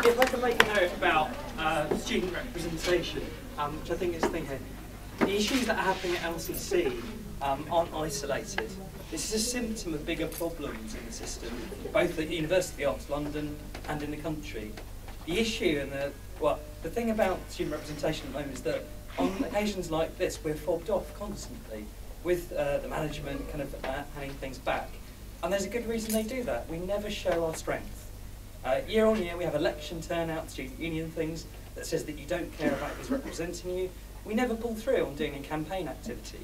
if I can make a note about student representation, which I think is the thing here. The issues that are happening at LCC aren't isolated. This is a symptom of bigger problems in the system, both at University of the Arts London and in the country. The issue and the thing about student representation at the moment is that on occasions like this, we're fobbed off constantly with the management kind of handing things back. And there's a good reason they do that. We never show our strength. Year on year, we have election turnout, student union things that says that you don't care about who's representing you. We never pull through on doing a campaign activity.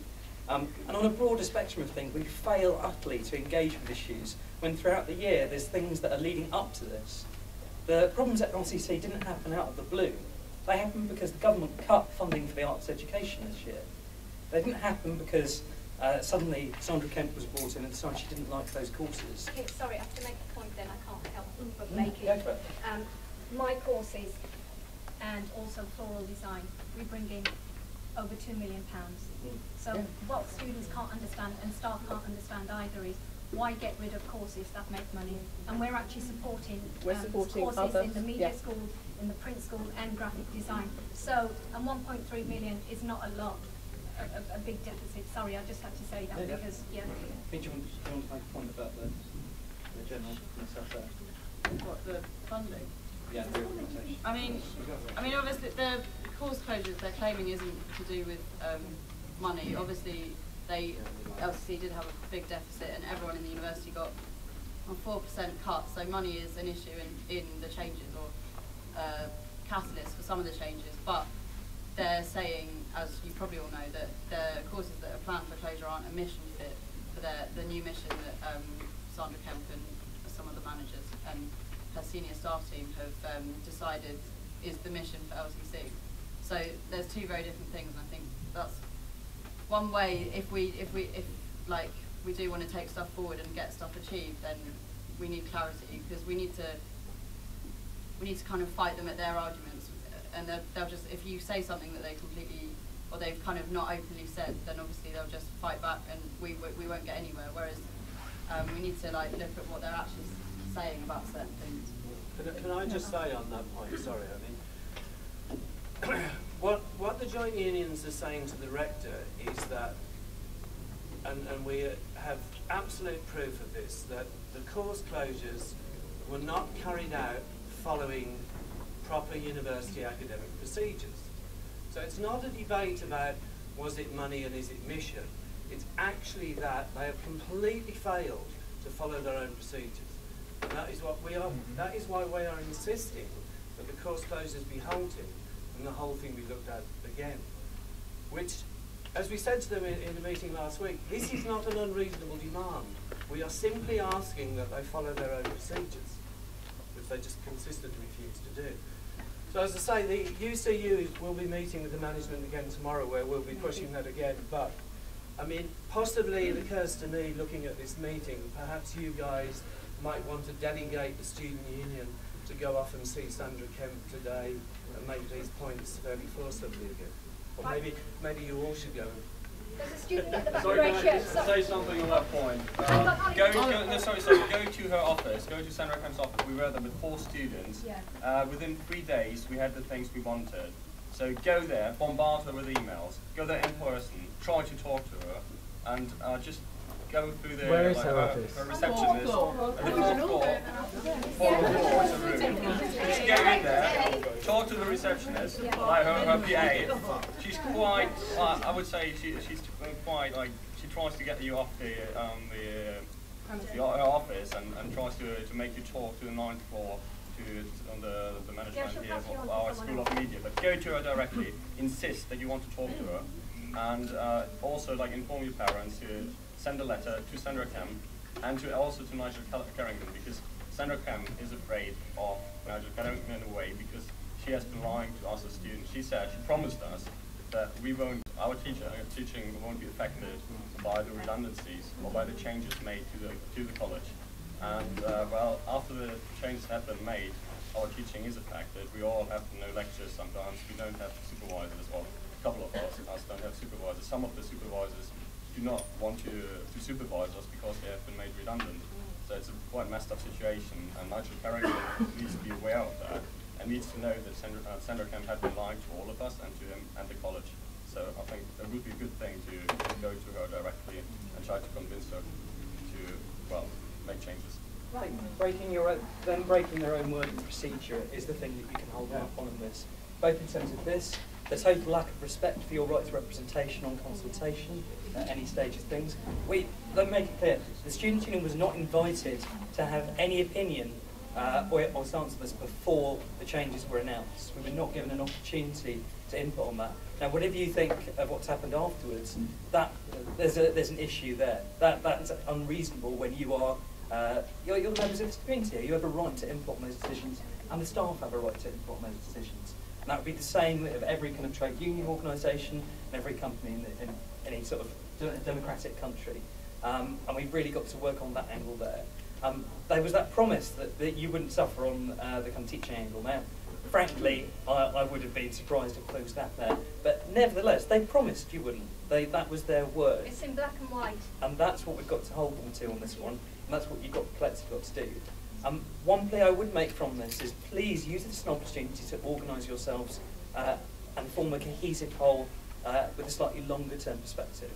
And on a broader spectrum of things, we fail utterly to engage with issues when throughout the year there's things that are leading up to this. The problems at LCC didn't happen out of the blue. They happened because the government cut funding for the arts education this year. They didn't happen because suddenly Sandra Kemp was brought in and decided she didn't like those courses. Okay, sorry, I have to make a point then, I can't help but make it. My courses and also floral design, we bring in over £2 million. So what students can't understand and staff can't understand either is why get rid of courses that make money? And we're actually supporting courses others. In the media school, in the print school and graphic design. So, and 1.3 million is not a lot, a big deficit. Sorry, I just had to say that because, Do you want to make a point about the general stuff there? What, the funding? Yeah, the organisation. I mean, obviously the course closures they're claiming isn't to do with money. Obviously, LCC did have a big deficit, and everyone in the university got a 4% cut. So money is an issue in the changes, or catalyst for some of the changes. But they're saying, as you probably all know, that the courses that are planned for closure aren't a mission fit for the new mission that Sandra Kemp and some of the managers and her senior staff team have decided is the mission for LCC. So there's two very different things, and I think that's one way. If we do want to take stuff forward and get stuff achieved, then we need clarity, because we need to kind of fight them at their arguments, and they'll just, if you say something that they completely, or they've kind of not openly said, then obviously they'll just fight back, and we won't get anywhere. Whereas we need to look at what they're actually saying about certain things. Can I just say on that point, sorry, I mean, what the joint unions are saying to the rector is that, and we have absolute proof of this, that the course closures were not carried out following proper university academic procedures. So it's not a debate about was it money and is it mission. It's actually that they have completely failed to follow their own procedures. And that is what we are. That is why we are insisting that the course closures be halted and the whole thing be looked at again. Which, as we said to them in the meeting last week, this is not an unreasonable demand. We are simply asking that they follow their own procedures, which they just consistently refuse to do. So as I say, the UCU will be meeting with the management again tomorrow, where we'll be pushing that again. But I mean, possibly it occurs to me, looking at this meeting, perhaps you guys might want to delegate the student union to go off and see Sandra Kemp today and make these points fairly forcibly again. Or maybe you all should go. There's a student at the back. Sorry, can I just say something on that point? Go to her office, go to Sandra Kemp's office. We were there with 4 students. Yeah. Within 3 days, we had the things we wanted. So go there, bombard her with emails, go there in person, try to talk to her, and just go through the Where is her office? Her receptionist. At the 4th floor. 4th floor is a room. Just go in there, talk to the receptionist, like her PA. She's quite, I would say she's quite, like, she tries to get you off the office and tries to make you talk to the 9th floor, on the management here of our School of Media. But go to her directly, insist that you want to talk to her, and also like inform your parents to send a letter to Sandra Kemp and also to Nigel Carrington, because Sandra Kemp is afraid of Nigel Carrington in a way, because she has been lying to us as students. She promised us that our teaching won't be affected by the redundancies or by the changes made to the college. And well, after the changes have been made, our teaching is affected. We all have no lectures sometimes. We don't have supervisors, or a couple of us don't have supervisors. Some of the supervisors do not want to supervise us because they have been made redundant. So it's a quite messed up situation, and Nigel Carrington needs to be aware of that. needs to know that Sandra Kemp had been lying to all of us and to him and the college. So I think it would be a good thing to go to her directly and try to convince her to, well, make changes. I think them breaking their own word and procedure is the thing that you can hold them up on in this. Both in terms of this, the total lack of respect for your right to representation on consultation at any stage of things. Let me make it clear, the Students' Union was not invited to have any opinion or stance on this before the changes were announced. We were not given an opportunity to input on that. Now, whatever you think of what's happened afterwards, there's an issue there. That's unreasonable when you are you're the members of this community. You have a right to input on those decisions, and the staff have a right to input on those decisions. And that would be the same of every kind of trade union organisation and every company in any sort of democratic country. And we've really got to work on that angle there. There was that promise that you wouldn't suffer on the kind of teaching angle. Now, frankly, I would have been surprised if there was that there. But nevertheless, they promised you wouldn't. That was their word. It's in black and white. And that's what we've got to hold them to on this one. And that's what you've got collectively got to do. One plea I would make from this is please use this as an opportunity to organise yourselves and form a cohesive whole with a slightly longer term perspective.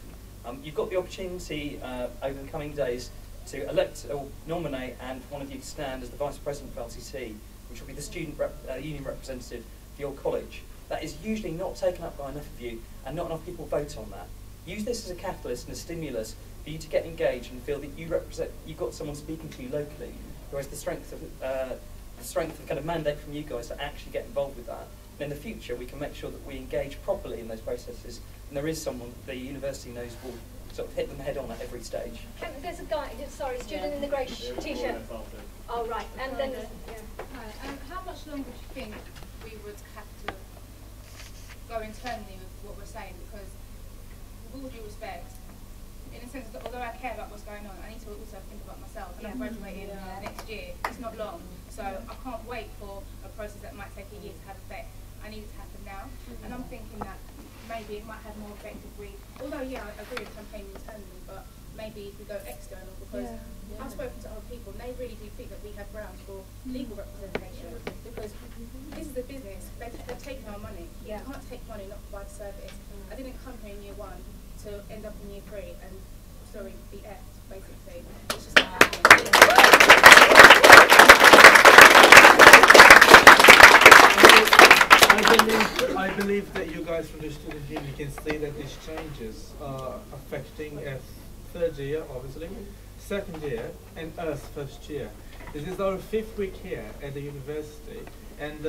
You've got the opportunity over the coming days to elect or nominate and one of you to stand as the Vice President of LTC, which will be the student union representative for your college. That is usually not taken up by enough of you, and not enough people vote on that. Use this as a catalyst and a stimulus for you to get engaged and feel that you've got someone speaking to you locally who has the strength of kind of mandate from you guys to actually get involved with that. And in the future, we can make sure that we engage properly in those processes, and there is someone the university knows will sort of hit them head on at every stage. There's a guy, student in the grey t-shirt. Oh, right. And then, how much longer do you think we would have to go internally with what we're saying? Because, with all due respect, in a sense that although I care about what's going on, I need to also think about myself. And I'm graduating next year. It's not long, so I can't wait for a process that might take a year to have effect. I need it to happen now, and I'm thinking that maybe it might have more effect if we, although I agree with campaigning internally, but maybe if we go external, because I've spoken to other people and they really do think that we have grounds for legal representation, because this is a business, they've taken our money. You can't take money, not provide service. I didn't come here in year 1 to end up in year 3 and, be effed, basically. It's just not happening. I believe that you guys from the student union can see that these changes are affecting us third year, obviously, second year, and us first year. This is our 5th week here at the university, and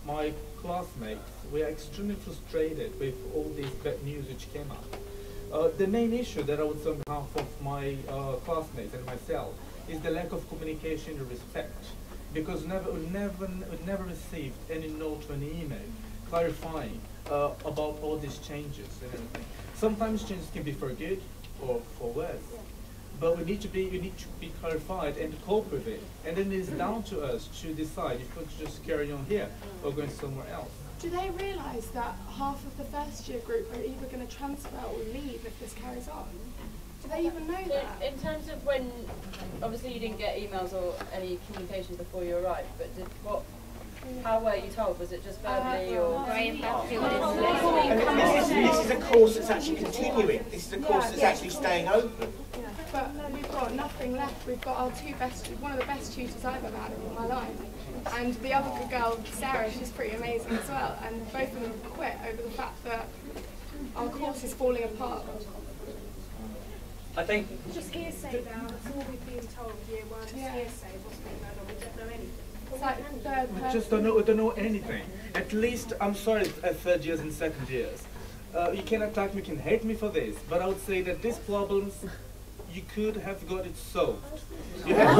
my classmates, we are extremely frustrated with all this bad news which came up. The main issue that I would say on behalf of my classmates and myself is the lack of communication and respect. Because we never received any note or any email clarifying about all these changes and everything. Sometimes changes can be for good or for worse, but we need to be clarified and cope with it. And then it's down to us to decide if we want to just carry on here or going somewhere else. Do they realise that half of the first year group are either going to transfer or leave if this carries on? Do they even know that? In terms of when, obviously you didn't get emails or any communication before you arrived, but how were you told? Was it just verbally or? This is a course that's actually continuing. This is a course that's actually staying open. But we've got nothing left. We've got our one of the best tutors I've ever had in my life. And the other good girl, Sarah, she's pretty amazing as well. And both of them quit over the fact that our course is falling apart. I think just hearsay now, that's all we've been told year 1, it's hearsay, what's been going on, we don't know anything. It's like third person. We just don't know anything. At least, I'm sorry, third years and second years. You can attack me, you can hate me for this, but I would say that these problems, you could have got it solved. You have